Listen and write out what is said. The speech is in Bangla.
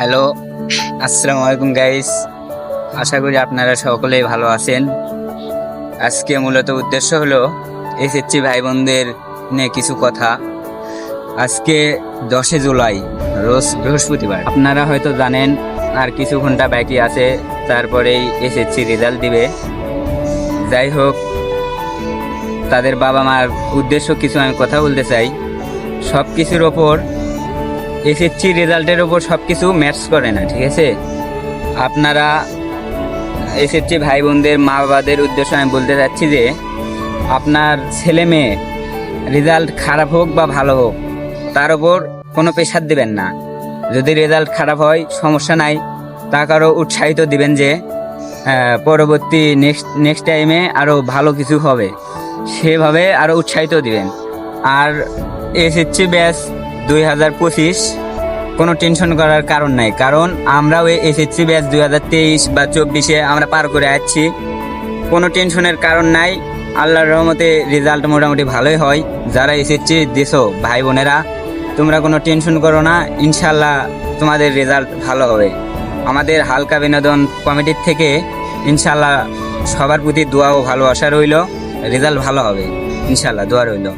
হ্যালো, আসসালামু আলাইকুম গাইস। আশা করি আপনারা সকলেই ভালো আছেন। আজকে মূলত উদ্দেশ্য হলো এসএসসি ভাই বোনদের নিয়ে কিছু কথা। আজকে 10 জুলাই, রোজ বৃহস্পতিবার। আপনারা হয়তো জানেন আর কিছু ঘন্টা বাকি আছে, তারপরেই এসএসসি রেজাল্ট দিবে। যাই হোক, তাদের বাবা মার উদ্দেশ্য কিছু আমি কথা বলতে চাই। সব কিছুর ওপর এসএসসি রেজাল্টের ওপর সব কিছু ম্যাচ করে না, ঠিক আছে? আপনারা এসএসসি ভাই বোনদের মা বাবাদের উদ্দেশ্যে আমি বলতে চাচ্ছি যে আপনার ছেলে মেয়ে রেজাল্ট খারাপ হোক বা ভালো হোক, তার ওপর কোনো প্রেশার দিবেন না। যদি রেজাল্ট খারাপ হয় সমস্যা নাই, তাকে উৎসাহিত দিবেন যে পরবর্তী নেক্সট টাইমে আরও ভালো কিছু হবে, সেভাবে আরও উৎসাহিত দিবেন। আর এসএসসি ব্যাচ 2025 কোনো টেনশন করার কারণ নাই, কারণ আমরাও এসএসসি ব্যাচ 2023 বা 24-এ আমরা পার করে আসছি। কোনো টেনশনের কারণ নাই। আল্লাহর রহমতে রেজাল্ট মোটামুটি ভালোই হয়। যারা এসএসসি দিছো ভাই বোনেরা, তোমরা কোনো টেনশন করো না, ইনশাল্লাহ তোমাদের রেজাল্ট ভালো হবে। আমাদের হালকা বিনোদন কমিটির থেকে ইনশাল্লাহ সবার প্রতি দোয়া ও ভালোবাসা রইল। রেজাল্ট ভালো হবে ইনশাল্লাহ, দোয়া রইল।